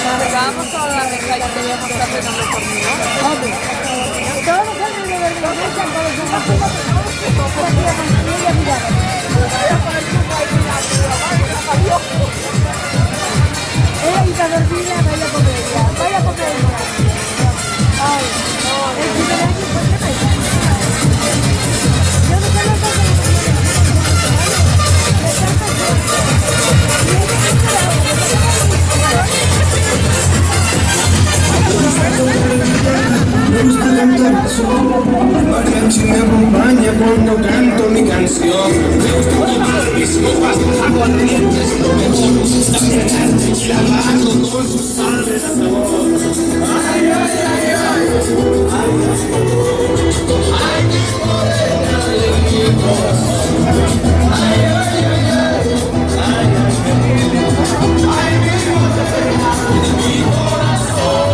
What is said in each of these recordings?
Cuando llegábamos toda la mesa ya teníamos que hacer una mejor, ¿no? Hombre, todos los años de la iglesia, todos los años, ella miraba. Ella iba dormida, vaya comedia. Ay, el primer año fue tremendo. Yo no sé lo que me gusta cantar solo, mariachi me acompaña cuando canto mi canción. Me gusta tomar mis copas aguardientes, me gusta cenarte y lavando con su sal de sabor. Ay, ay, ay, ay, ay, ay, mi morena de mi corazón. Ay, ay, ay, ay, ay, ay, mi morena de mi corazón.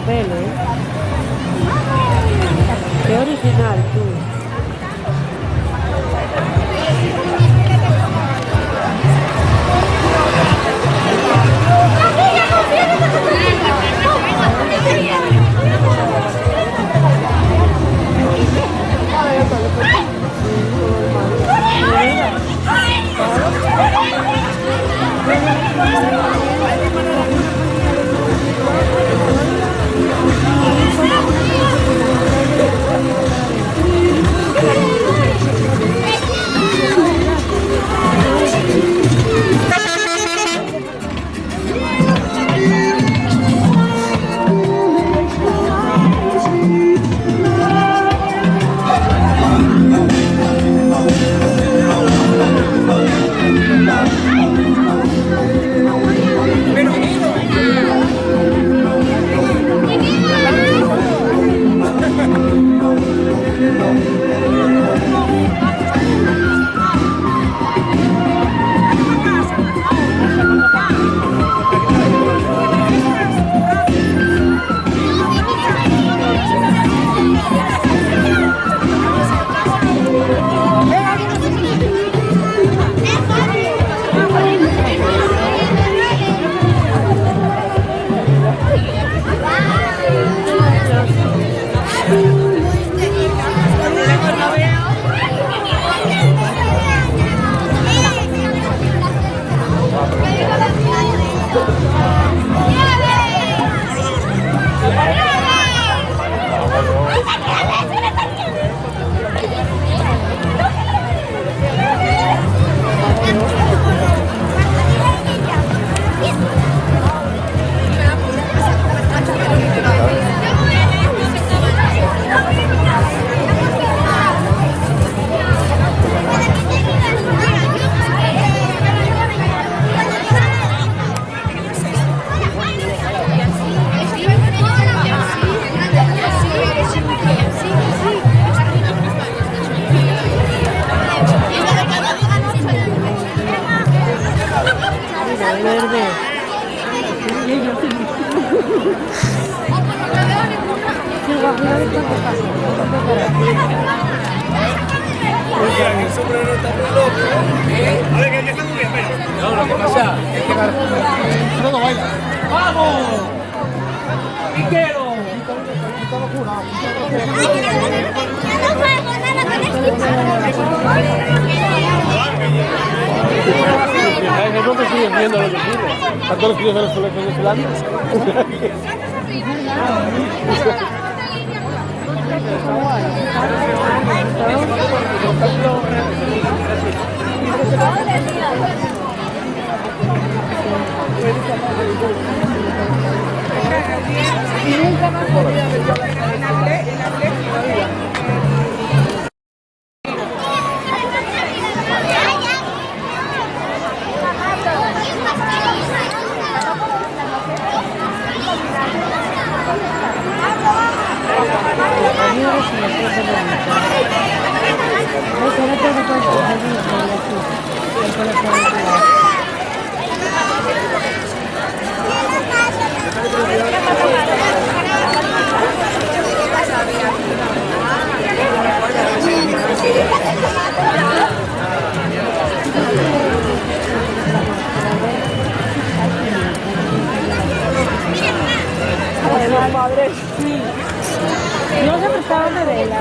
papel, Qué original, tú. El sombrero está muy loco. A ver, ¿qué está muy bien? No, lo que pasa es que no baila. ¡Vamos! ¡Piquero! Es lo que siguen viendo lo que ocurre. ¿A todos los tíos de los colegios de Zelanda? Y nunca más podía ver yo en Atleti. Los padres, sí. No se prestaban de vela.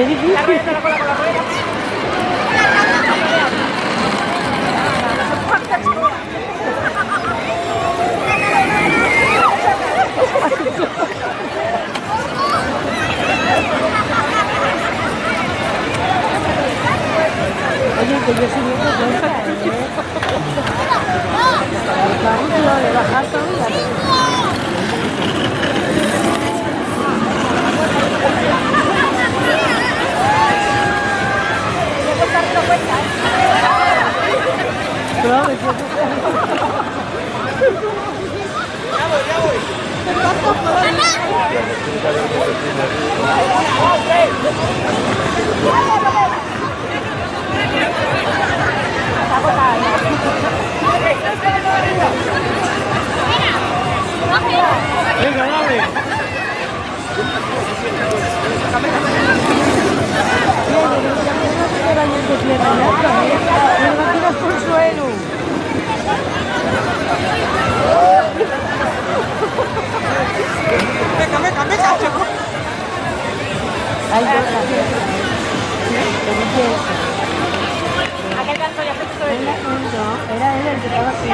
es difícil. La rueda, la cola con la rueda. Oye, que yo soy muy cuenta, ¿eh? Vamos, le bajas todavía. Claro, Venga, dale. Aquel canto ya se puso de pie. No, era él el que estaba aquí.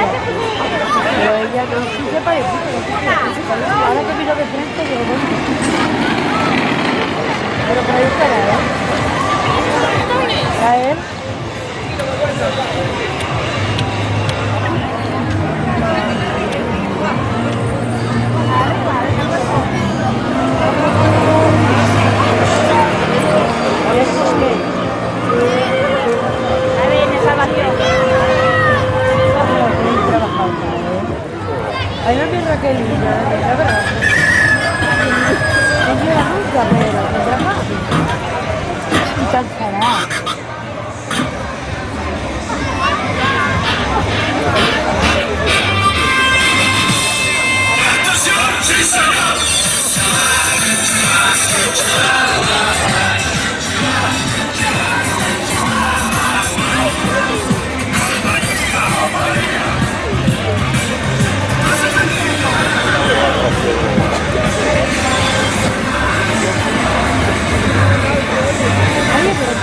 Pero ella no, sí se parecía, pero sí se parecía. Ahora que miro de frente, digo, bueno. Pero por ahí estará, ¿eh? ¿A él? ¿Eso es qué? A ver, en salvación. Ahí no tiene Raquelina, la verdad. No llega nunca, pero es fácil. Y cansará. Oye, pero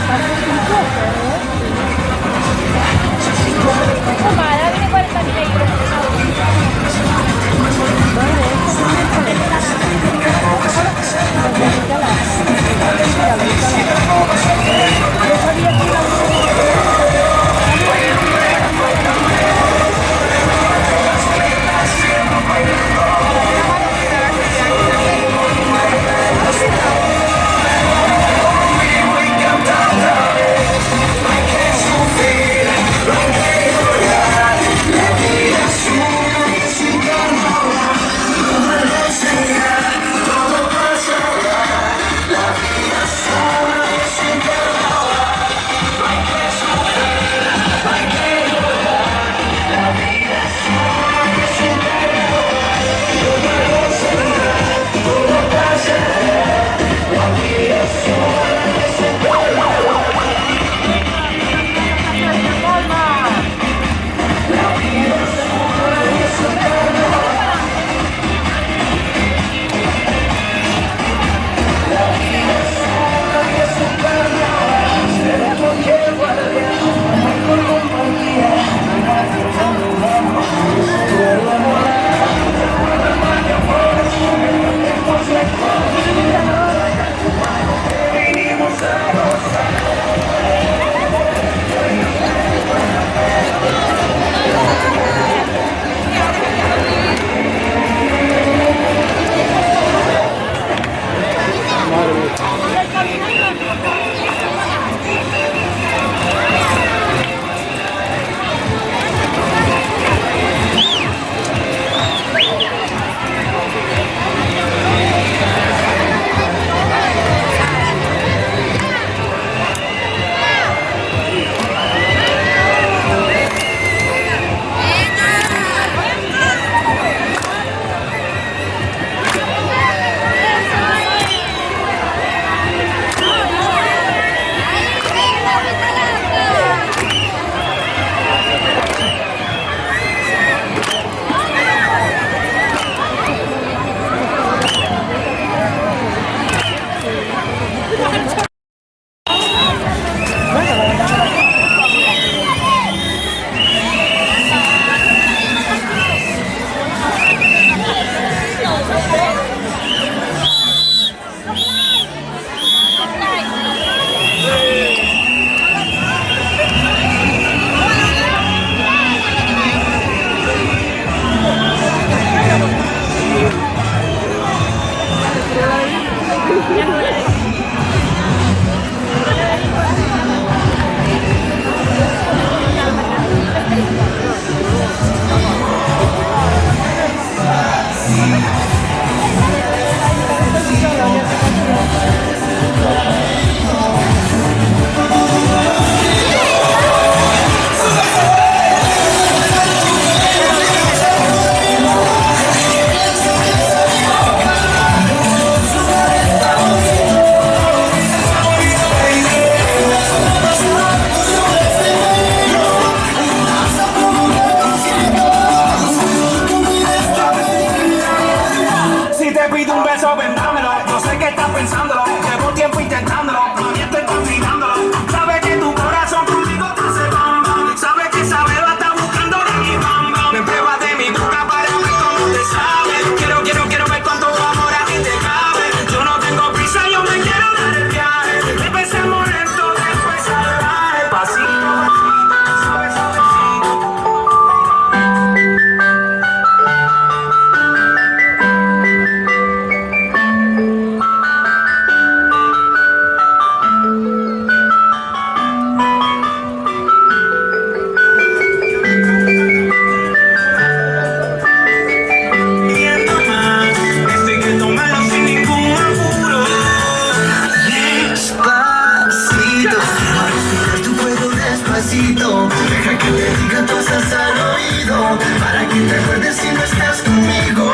despacito, deja que te diga cosas al oído, para que te acuerdes si no estás conmigo.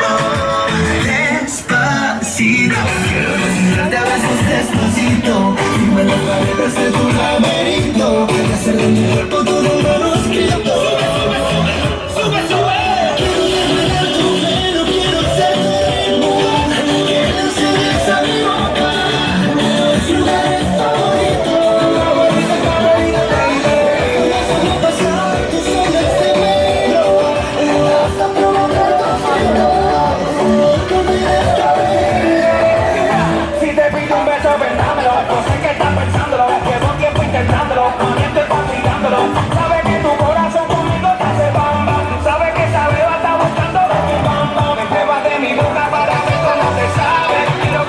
Despacito, quiero desnudarte a besos despacito, firma las paredes de tu laberinto, y hacer de tu cuerpo todo un manuscrito. Sube, sube. Quiero desnudar tu pelo, quiero ser tu ritmo, que no se besa mi boca, los lugares favoritos. Si te pido un beso, vendámelo. No sé qué estás pensándolo. Llevo tiempo intentándolo, poniendo y patridándolo. Sabes que tu corazón conmigo te hace bam bam. Sabes que esa beba está buscando de mi bam bam. Me pruebas de mi boca para ver cómo te sabe. Quiero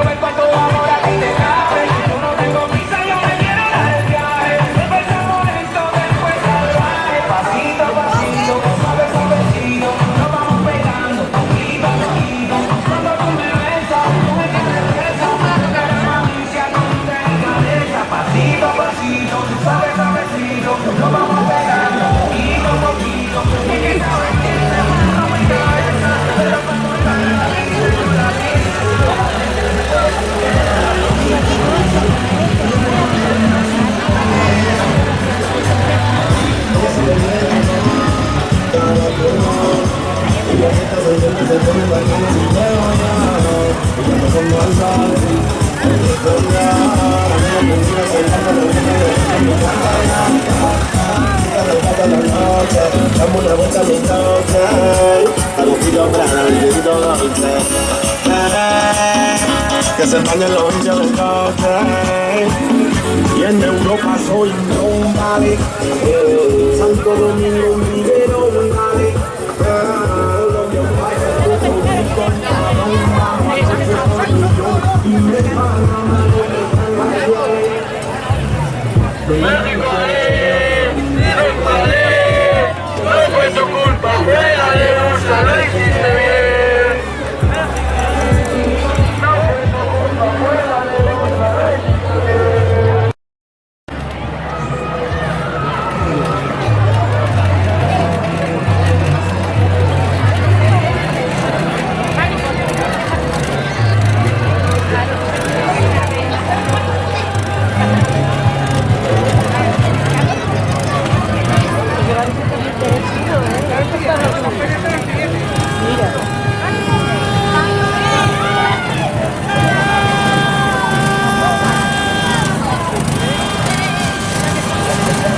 ver cuánto amor a ti te cabe. Yo no tengo prisa, yo me quiero dar el viaje. Empezamos lento, después salvaje. Pasito a pasito, suave suavecito, nos vamos pegando, poquito a poquito. Cuando tú me besas, tú me tienes presa. Cada malicia con delicadeza. Pasito a pasito, suave suavecito, nos vamos pegando, poquito a poquito. Es que sabes que no me interesa, pero cuando sale la dame una vuelta a mi noche, agujito para el dedito dulce, que se empañen los hinchas del coche. Y en Europa soy un vale, Santo Domingo un dinero un vale. No fue tu culpa, fue la de Rosa, lo hiciste bien. No fue tu culpa, fue la de Rosa,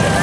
lo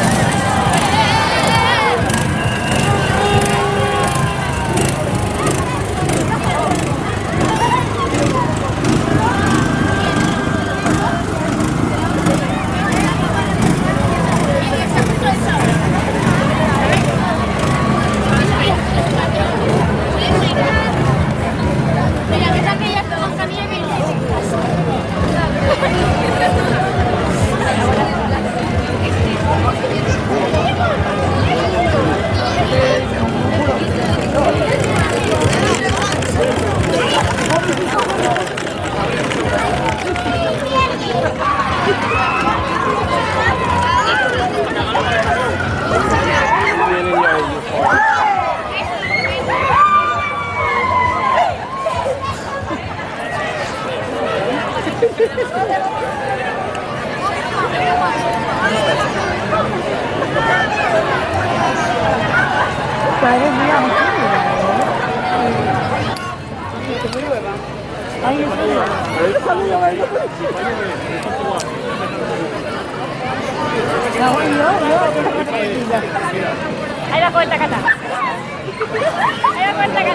hiciste bien. Ahí la cuenta acá. Ahí la cuenta acá.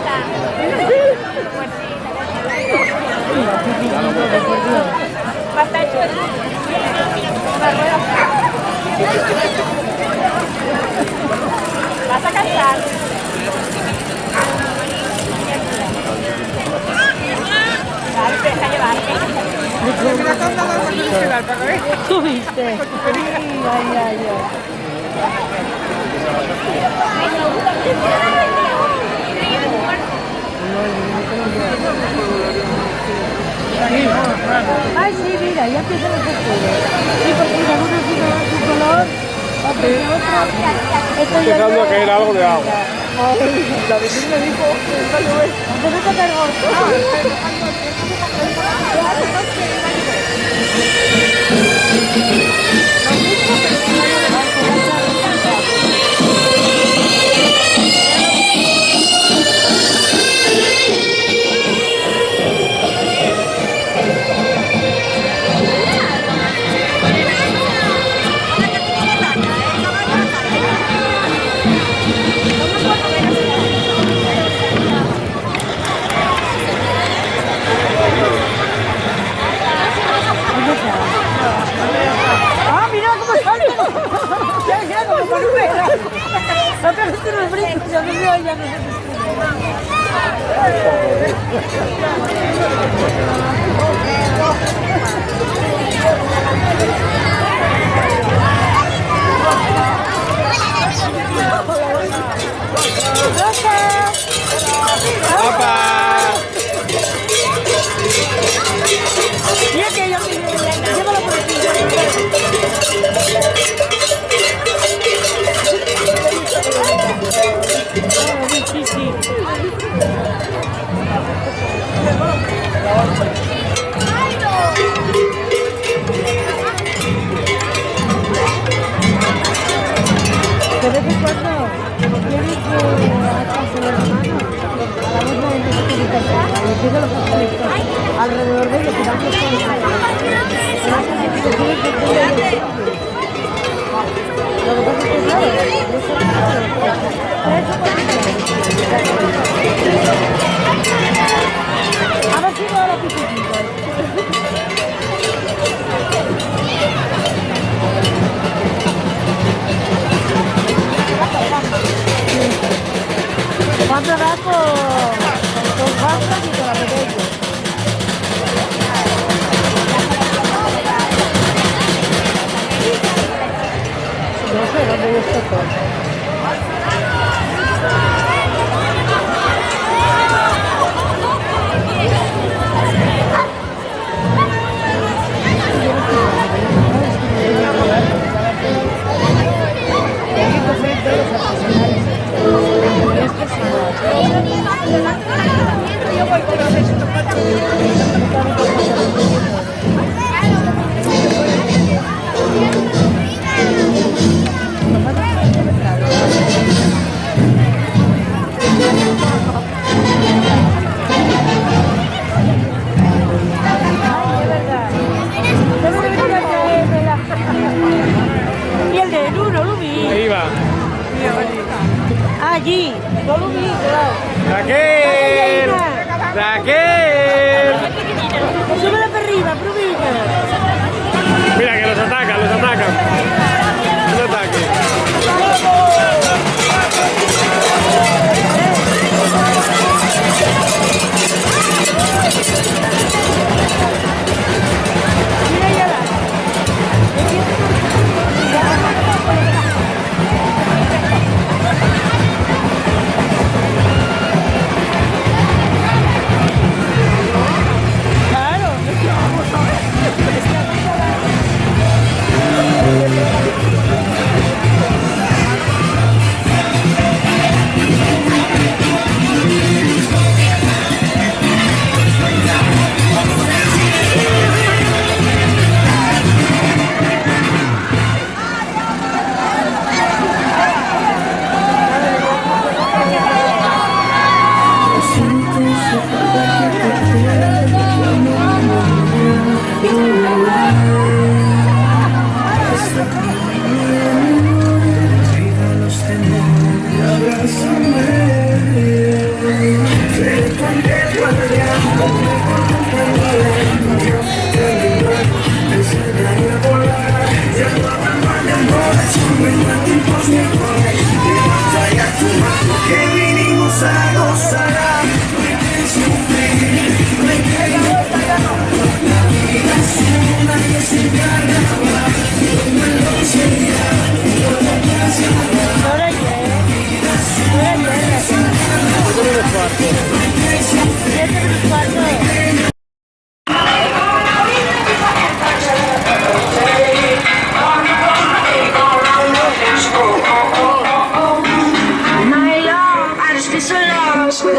Basta hecho. Vas a cansar. Dale, deja llevarte. ¿Tú viste? Ay, ay, ay. Ay, sí, mira, ya empiezan los oscuros. Sí, porque mira, uno sí me da su color, Esto ya Dejando no a caer algo de agua. La vecina me dijo, esta no es. ¿Te metes el ¡Ah, mira cómo sale! Ya, como palumera. No te gusta los brincos, ya no veo, ya no sé. ¡Papá! Mira que ella me llévalo por aquí. Sí, sí. De vez en cuando tienes que hacerse la mano. A la misma vez que te y empieza los conflictos alrededor de ellos que van a estar. Lo que pasa es que claro, a ver si me da la piscina. ¿Cuánto da con pastas y con la pequeña? No sé dónde está todo. Y el de Nuno, lo vi. Ahí va. Allí. No lo vi, claro. ¡Raquel! ¡Raquel! Súbela para arriba, promina. Mira que los atacan, los atacan. Un ataque. Mira ya la. Claro.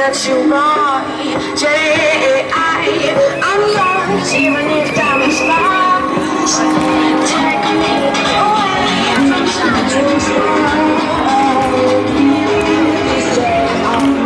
that you want. I'm yours, even if time is lost. Take me away from such a stay on my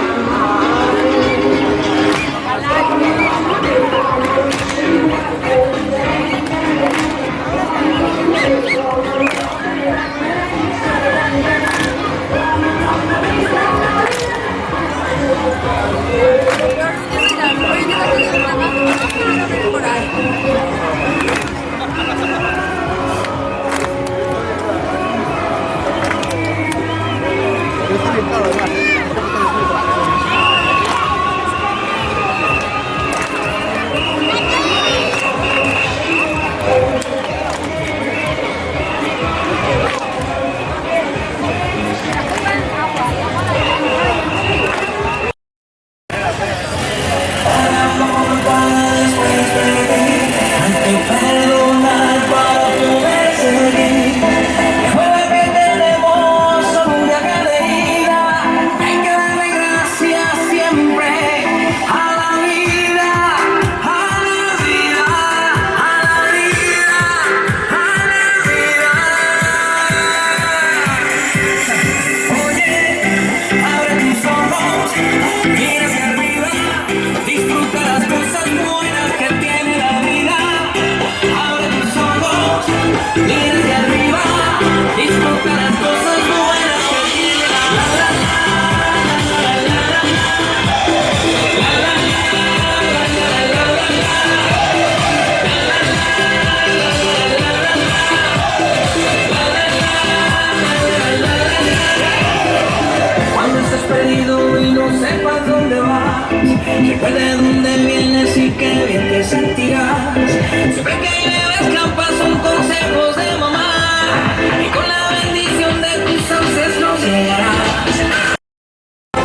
recuerda de dónde vienes y qué bien te sentirás. Siempre que bebes campas son consejos de mamá y con la bendición de tus ancestros llegarás.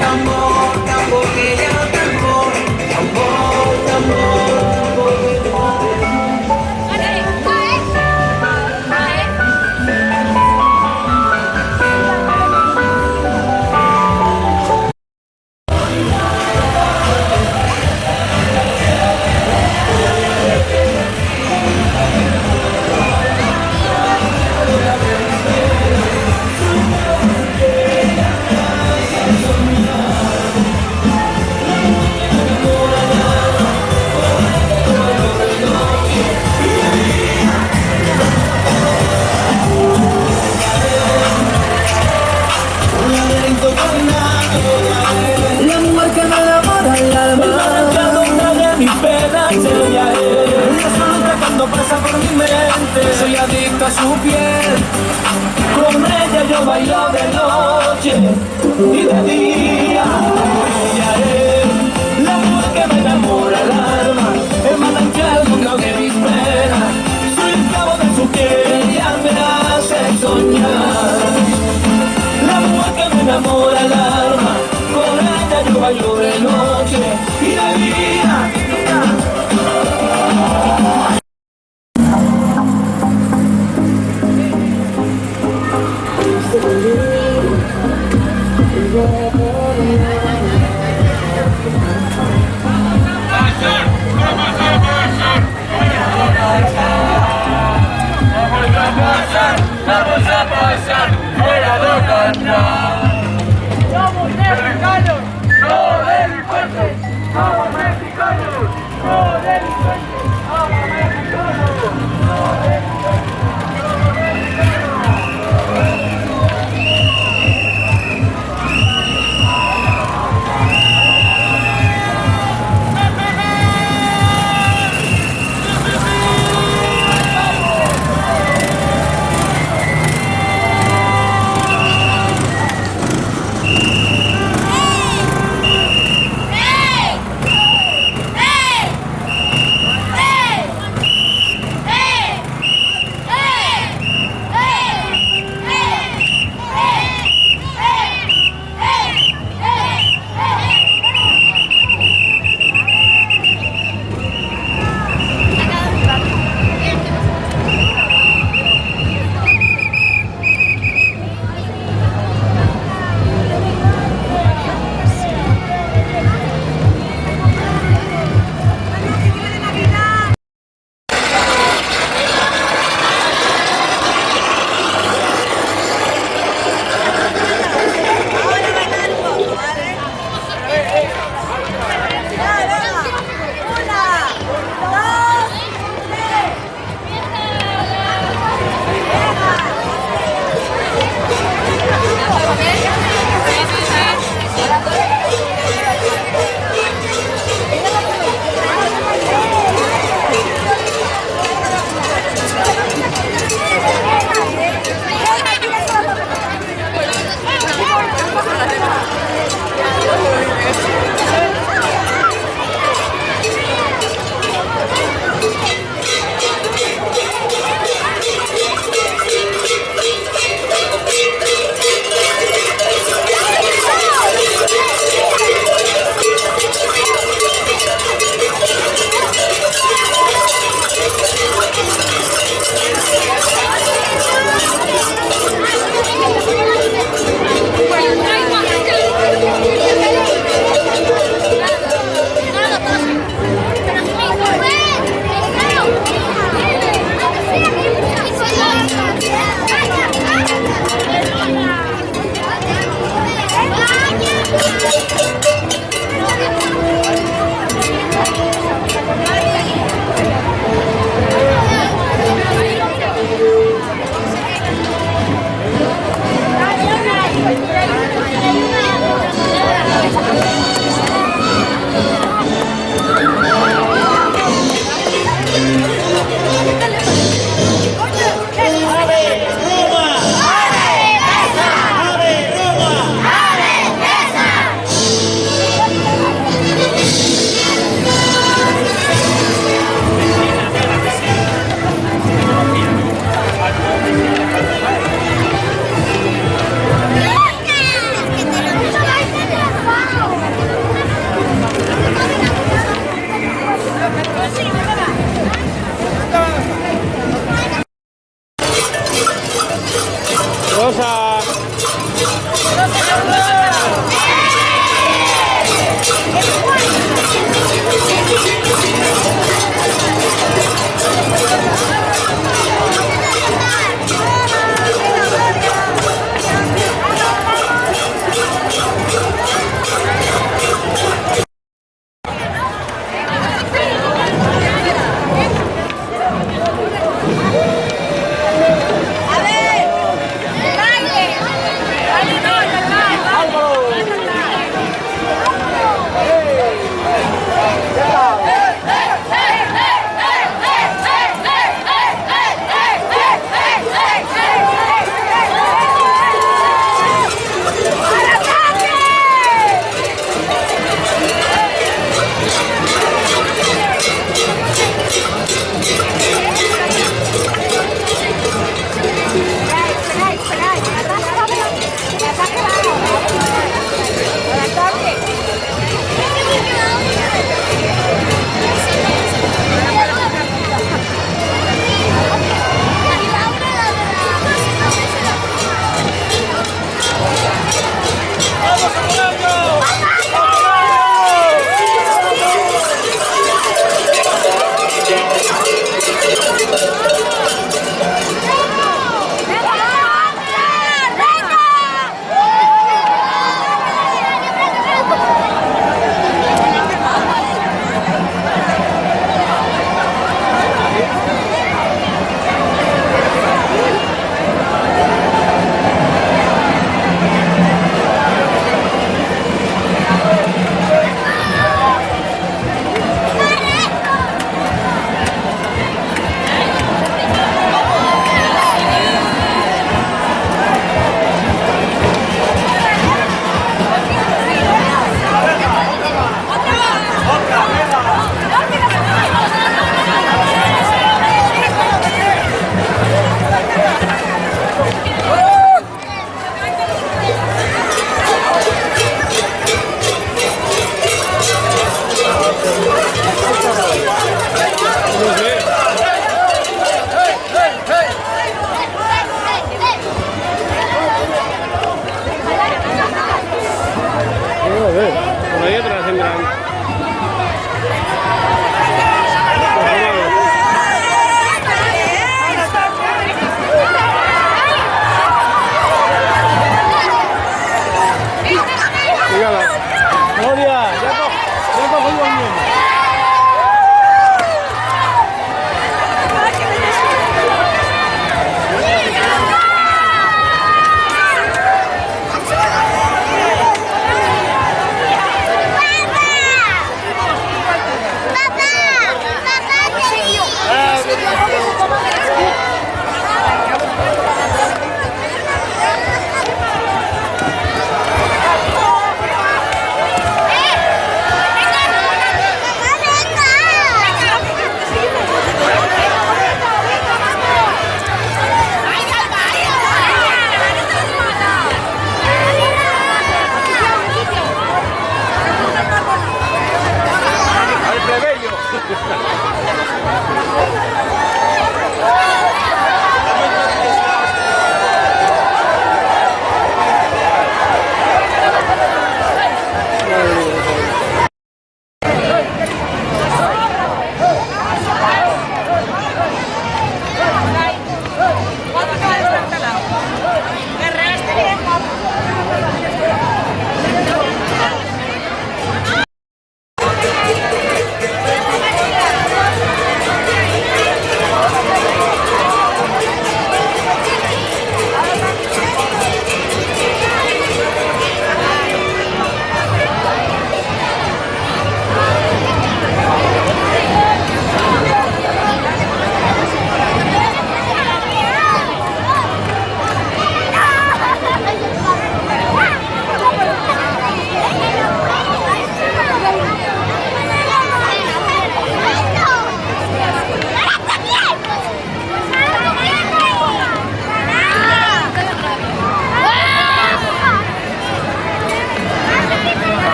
Tambor, tambor, que ya tambor, tambor, tambor, soy adicto a su piel, con ella yo bailo de noche y de día. Ella es la mujer que me enamora el alma, el manantial de mis penas. Soy esclavo de su piel y ella me hace soñar. La mujer que me enamora el alma, con ella yo bailo de noche y de día. Vamos a pasar fuera de cancha. ¡Somos mexicanos! ¡No delincuentes! ¡Somos mexicanos! ¡No delincuentes! ¡Somos mexicanos! ¡No delincuentes! ¡Somos mexicanos!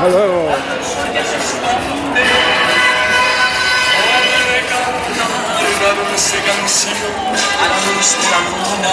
Hasta luego. Canción a la luz de la luna.